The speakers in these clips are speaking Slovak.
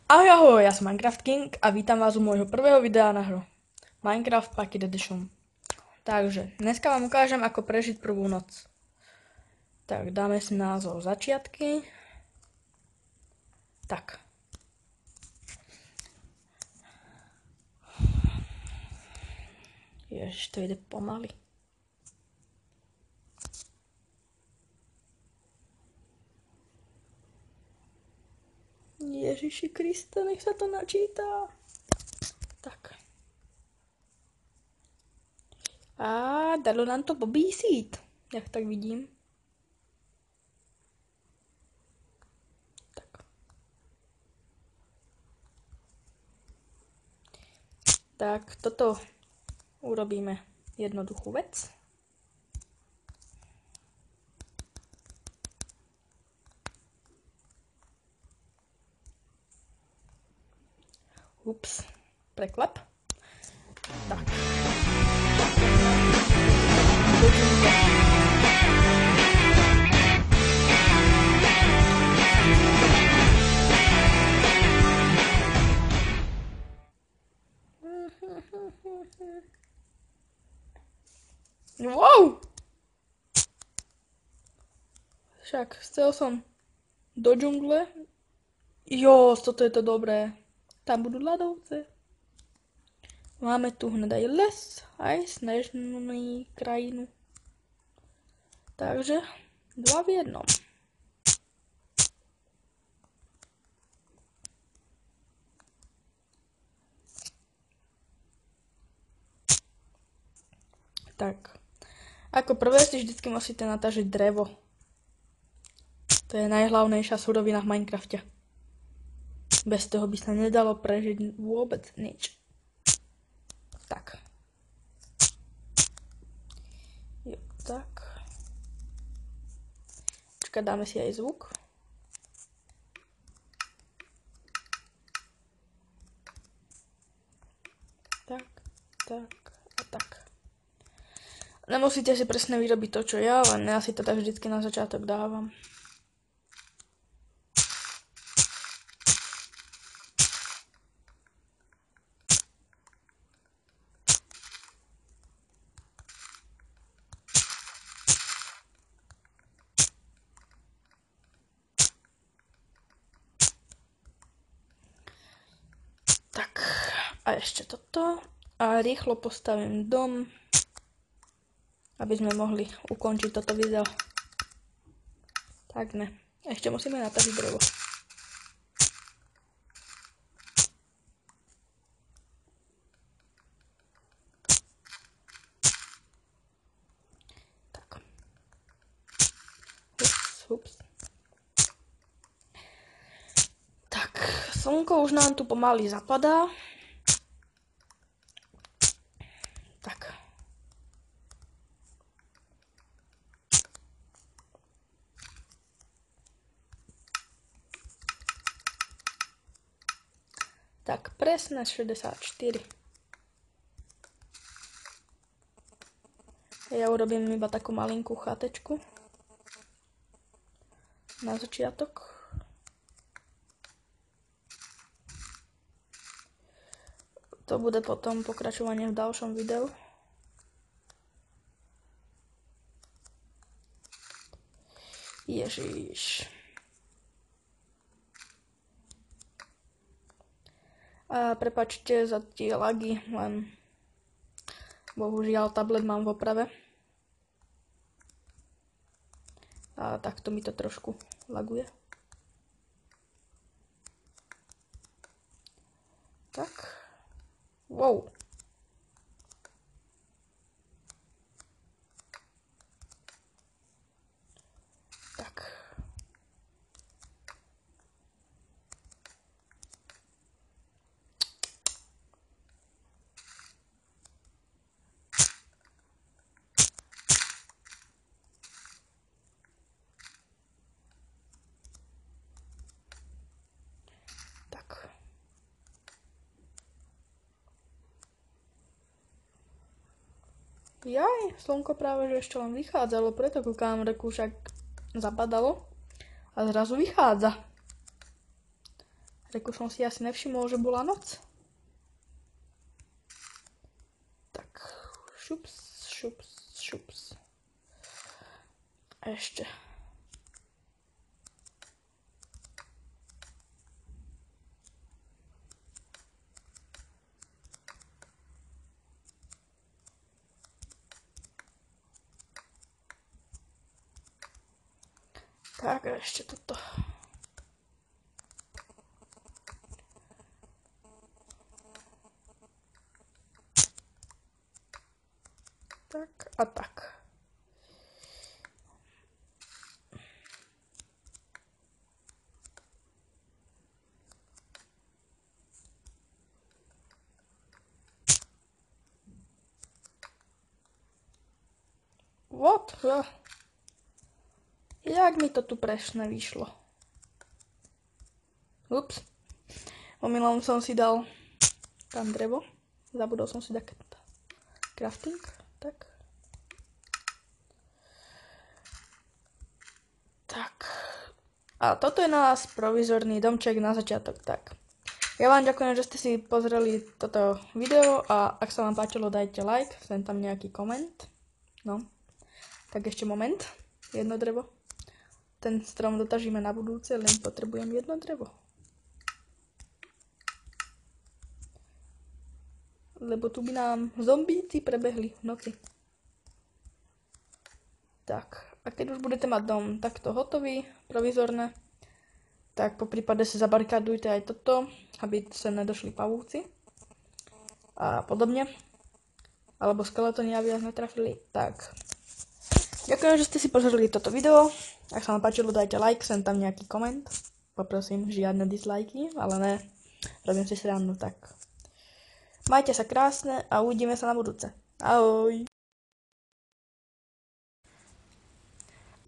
Ahoj, ahoj, ja som Minecraft King a vítam vás u môjho prvého videa na hru Minecraft Pocket Edition. Takže, dneska vám ukážem, ako prežiť prvú noc. Tak, dáme si názov začiatky. Tak. Ježiš, to ide pomaly. Ježiši Kriste, nech sa to načíta. Tak. A dalo nám to pobísít, jak tak vidím. Tak. Tak, toto urobíme jednoduchú vec. Ups, preklep. Tak. Wow! Však chcel som do džungle. Jo, toto je to dobré. Tam budú ľadovce. Máme tu hned aj les, aj snežný krajinu. Takže 2 v 1. Tak. Ako prvé si vždycky musíte natažiť drevo. To je najhlavnejšia surovina v Minecrafte. Bez toho by sa nedalo prežiť vôbec nič. Tak. Jo, tak. Počkaj, dáme si aj zvuk. Tak, tak a tak. Nemusíte si presne vyrobiť to, čo ja, len ja si to tak vždycky na začiatok dávam. Tak, a ešte toto. A rýchlo postavím dom, aby sme mohli ukončiť toto video. Tak ne. Ešte musíme natažiť drevo. Tak. Ups. Tak, slnko už nám tu pomaly zapadá. Tak. Tak, presne 64. Ja urobím iba takú malinkú chatečku na začiatok. To bude potom pokračovanie v ďalšom videu. Ježiš. A prepáčte za tie lagy, len bohužiaľ tablet mám v oprave. A takto mi to trošku laguje. Tak. Wow. Tak. Jaj, slnko práve že ešte len vychádzalo, preto kúkam, reku však zapadalo a zrazu vychádza. Reku som si asi nevšimol, že bola noc. Tak, šups, šups, šups. A ešte. Tak, a ešte toto. Tak a tak. What? Jak mi to tu presne vyšlo? Ups. Omylom som si dal tam drevo. Zabudol som si dať crafting. Tak. Tak. A toto je na nás provizorný domček na začiatok. Tak. Ja vám ďakujem, že ste si pozreli toto video a ak sa vám páčilo, dajte like, sem tam nejaký koment. No. Tak ešte moment. Jedno drevo. Ten strom dotažíme na budúce, len potrebujem jedno drevo. Lebo tu by nám zombíci prebehli v noci. Tak, a keď už budete mať dom takto hotový, provizorné, tak po prípade si zabarikádujte aj toto, aby sa nedošli pavúci a podobne. Alebo skeletóni, aby vás netrafili. Tak. Ďakujem, že ste si pozreli toto video. Ak sa vám páčilo, dajte like, sem tam nejaký koment. Poprosím, žiadne disliky, ale ne, robím si srandu, tak. Majte sa krásne a uvidíme sa na budúce. Ahoj.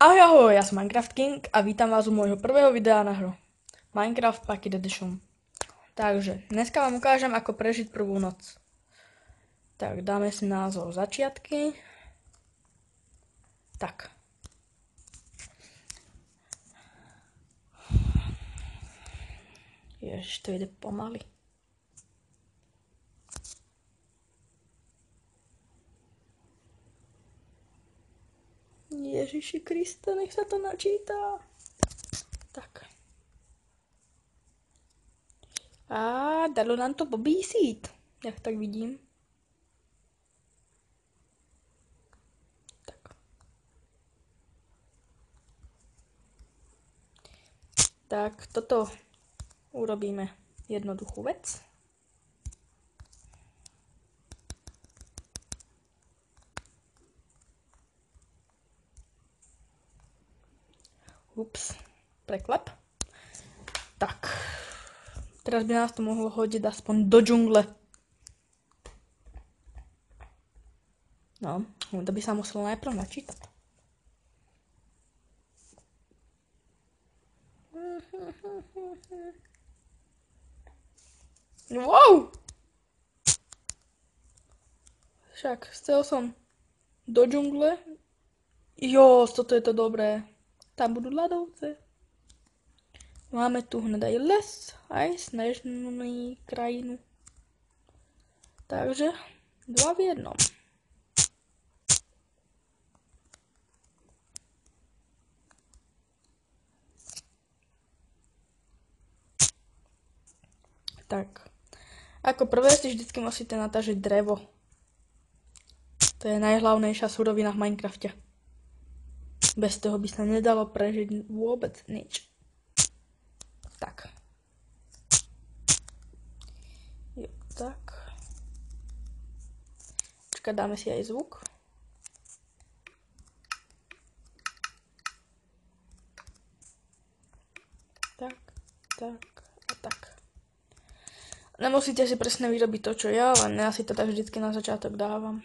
Ahoj, ahoj, ja som Minecraft King a vítam vás u môjho prvého videa na hru Minecraft Pocket Edition. Takže, dneska vám ukážem, ako prežiť prvú noc. Tak, dáme si názov začiatky. Tak. Ježiš, to ide pomaly. Ježiši Kriste, nech sa to načíta. Tak. A dalo nám to pobísit, jak tak vidím. Tak. Tak, toto urobíme jednoduchú vec. Ups, preklep. Tak. Teraz by nás to mohlo hodiť aspoň do džungle. No, to by sa muselo najprv načítať. Wow! Však chcel som do džungle. Jo, toto je to dobré. Tam budú ľadovce. Máme tu hned aj les, aj snežnú krajinu. Takže 2 v 1. Tak. Ako prvé si vždycky musíte natažiť drevo. To je najhlavnejšia surovina v Minecrafte. Bez toho by sa nedalo prežiť vôbec nič. Tak. Jo, tak. Počkaj, dáme si aj zvuk. Tak, tak a tak. Nemusíte si presne vyrobiť to, čo ja, len ja si to tak vždycky na začiatok dávam.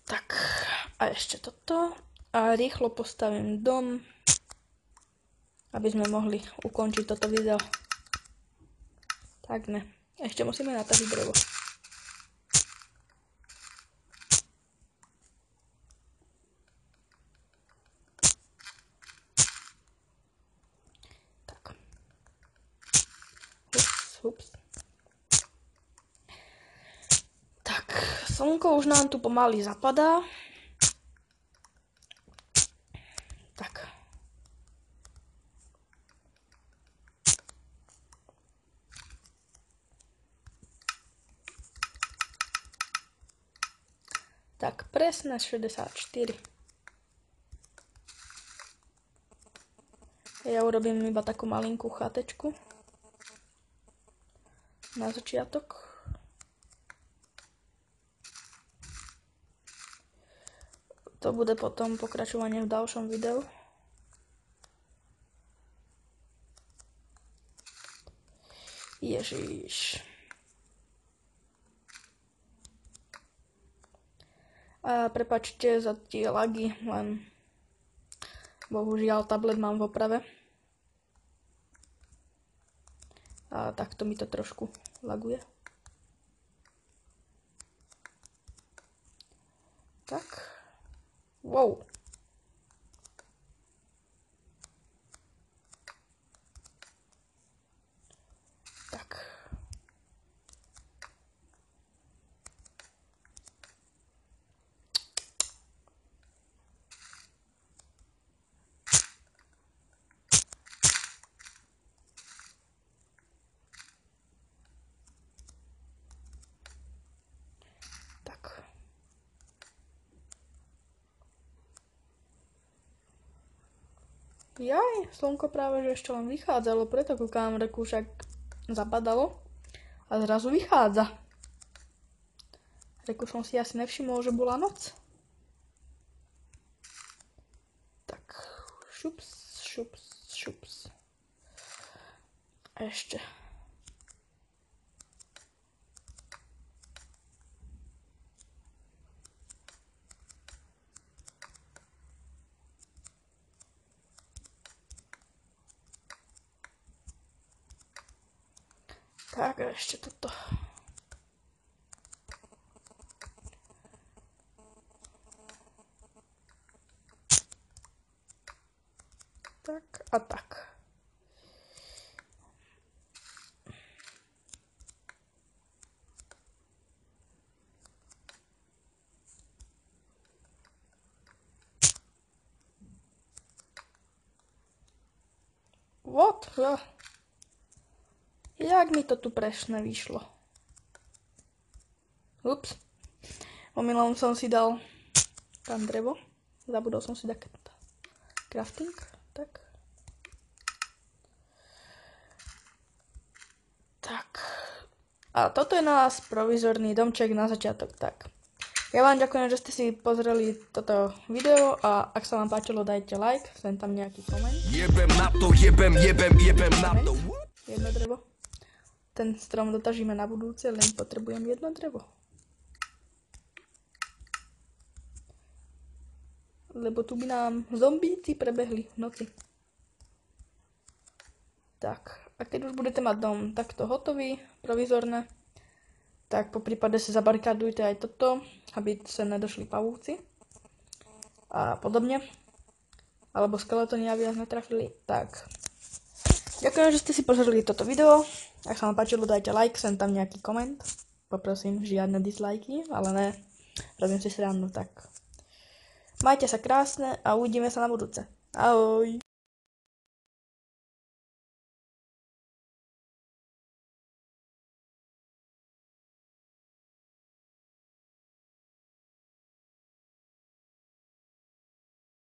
Tak, a ešte toto. A rýchlo postavím dom, aby sme mohli ukončiť toto video. Tak ne. Ešte musíme natažiť drevo. Tak. Ups. Tak, slnko už nám tu pomaly zapadá. Tak. Tak, presne 64. Ja urobím iba takú malinkú chatečku na začiatok. To bude potom pokračovanie v ďalšom videu. Ježiš. A prepáčte za tie lagy, len bohužiaľ tablet mám v oprave. A takto mi to trošku laguje. Tak. Wow. Tak. Jaj, slnko práve že ešte len vychádzalo, preto kúkám, reku však zapadalo a zrazu vychádza. Reku som si asi nevšimol, že bola noc. Tak, šups, šups, šups. A ešte. Tak, ešte toto. Tak a tak. What? Jak mi to tu presne vyšlo? Ups. Omylom som si dal tam drevo. Zabudol som si dať crafting. Tak. Tak. A toto je nás provizorný domček na začiatok. Tak. Ja vám ďakujem, že ste si pozreli toto video a ak sa vám páčilo, dajte like, sem tam nejaký koment. Jebem na to. Jedno drevo. Ten strom dotažíme na budúce, len potrebujem jedno drevo. Lebo tu by nám zombíci prebehli v noci. Tak, a keď už budete mať dom takto hotový, provizorné, tak po prípade si zabarikádujte aj toto, aby sa nedošli pavúci a podobne. Alebo skeletóni, aby vás netrafili. Tak. Ďakujem, že ste si pozreli toto video. Ak sa vám páčilo, dajte like, sem tam nejaký koment. Poprosím, žiadne disliky, ale ne, robím si srandu, tak. Majte sa krásne a uvidíme sa na budúce. Ahoj!